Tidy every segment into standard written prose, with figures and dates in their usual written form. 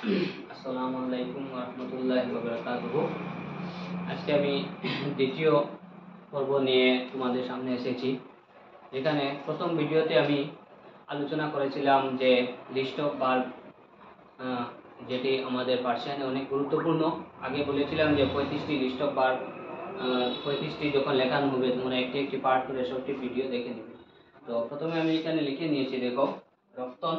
আসসালামু আলাইকুম ওয়া রাহমাতুল্লাহি ওয়া বারাকাতুহু। আজকে আমি দ্বিতীয় পর্ব নিয়ে তোমাদের সামনে এসেছি। এখানে প্রথম ভিডিওতে আমি আলোচনা করেছিলাম যে লিস্ট অফ ভার্ব, যেটি আমাদের পার্সিয়ানে অনেক গুরুত্বপূর্ণ। আগে বলেছিলাম যে 35টি লিস্ট অফ ভার্ব, 35টি যখন লেখানো হবে তোমরা একটি একটি পার্ট করে সবটি ভিডিও দেখে নেবে। তো প্রথমে আমি এখানে লিখে নিয়েছি, দেখো, রফতন,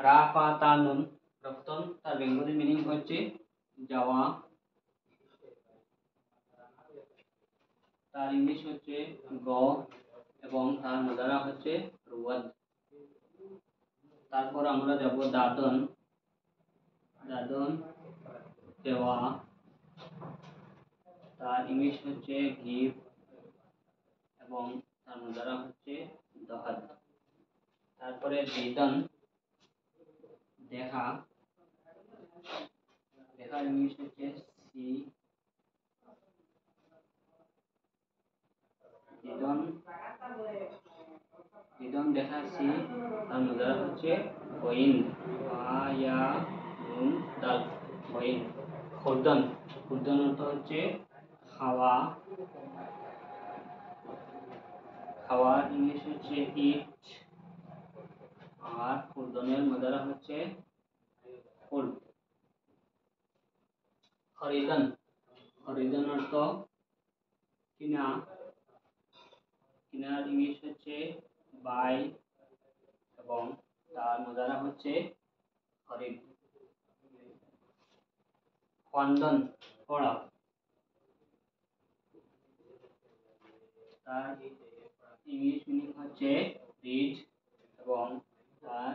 রা ফা তা নুন। রফতন তার বেঙ্গলি মিনিং হচ্ছে যাওয়া, তার ইংলিশ হচ্ছে গো এবং তার মুদারা হচ্ছে রুয়াদ। তারপর আমরা যাব দাদন। দাদন দেওয়া, তার ইংলিশ হচ্ছে গিভ এবং তার মুদারা হচ্ছে দহাদ। তারপরে দিদন দেখা, দেখার ইংলিশ হচ্ছে সি। দিদন, দিদন দেখা সি, তার মুদারা হচ্ছে কইন, আয়া নুন দাল, কইন। খুরদন, খুরদন অর্থ হচ্ছে খাওয়া, খাওয়ার ইংলিশ হচ্ছে ইট, আর খুরদনের মুদারা হচ্ছে ফুল। খরিদন, খরিদন অর্থ কিনা, কিনার ইংলিশ হচ্ছে বাই এবং তার মুদারা হচ্ছে খরিদ। খন্দন পড়া, তার ইংলিশ মিনিং হচ্ছে রিড এবং তার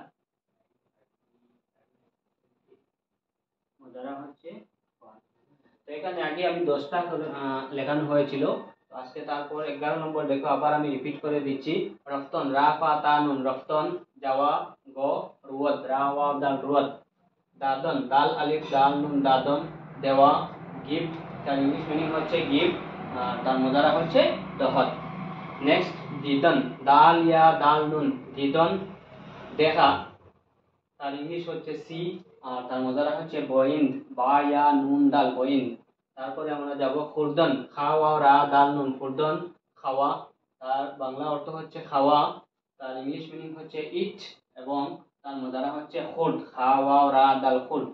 মুদারা হচ্ছে পড়া। তো এখানে আগে আমি 10টা লেখানো হয়েছিল, তো আজকে তারপর 11 নম্বর দেখো, আবার আমি রিপিট করে দিচ্ছি। রফতন, রা ফা তা নুন, রফতন যাওয়া, গো রুয়াদ, রা ওয়াও দাল রুয়াদ। দাদন, দাল আলিফ দাল নুন দাদন দেওয়া, গিফট তার ইংলিশ মিনিং হচ্ছে গিফট, তার মুদারা হচ্ছে দহদ। নেক্সট দিদন, দাল ইয়া দাল নুন দিদন দেখা, তার ইংলিশ হচ্ছে সি, আর তার মুদারা হচ্ছে বইন্দ, বা ইয়া নুন দাল বইন্দ। তারপরে আমরা যাব খুরদন, খাওয়া রা দাল নুন খুরদন খাওয়া, তার বাংলা অর্থ হচ্ছে খাওয়া, তার ইংলিশ মিনিং হচ্ছে ইট এবং তার মুদারা হচ্ছে খুরদ, খাওয়া রা দাল খুরদ।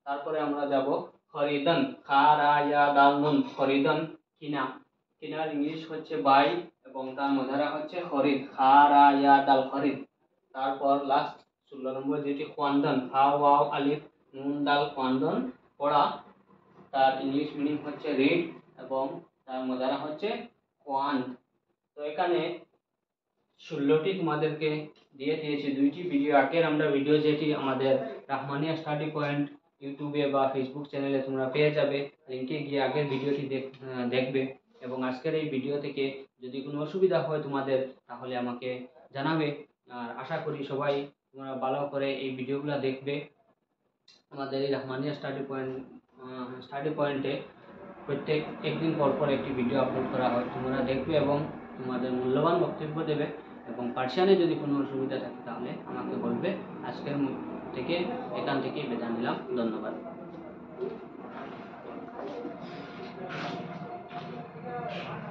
তারপরে আমরা যাব খরিদন, খা রা ইয়া দাল নুন খরিদন কিনা, কিনার ইংলিশ হচ্ছে বাই এবং তার মুদারা হচ্ছে খরিদ, খা রা ইয়া দাল খরিদ। তারপর লাস্ট 16 নম্বর যেটি খোয়ান্দন, হা ওয়াও আলিফ নুন দাল খোয়ান্দন পড়া, তার ইংলিশ মিনিং হচ্ছে রিড এবং তার মুদারা হচ্ছে কোয়ান্ড। তো এখানে 16টি তোমাদেরকে দিয়ে দিয়েছি, 2টি ভিডিও। আগের আমরা ভিডিও যেটি আমাদের রাহমানিয়া স্টাডি পয়েন্ট ইউটিউবে বা ফেসবুক চ্যানেলে তোমরা পেয়ে যাবে, লিংকে গিয়ে আগের ভিডিওটি দেখবে। এবং আজকের এই ভিডিও থেকে যদি কোনো অসুবিধা হয় তোমাদের, তাহলে আমাকে জানাবে। আর আশা করি সবাই তোমরা ভালো করে এই ভিডিওগুলো দেখবে। আমাদের এই রাহমানিয়া স্টাডি পয়েন্টে প্রত্যেক একদিন পর পর একটি ভিডিও আপলোড করা হয়, তোমরা দেখবে এবং তোমাদের মূল্যবান বক্তব্য দেবে। এবং পার্সিয়ানে যদি কোনো অসুবিধা থাকে তাহলে আমাকে বলবে। আজকের থেকে এখান থেকেই বিদায় নিলাম, ধন্যবাদ।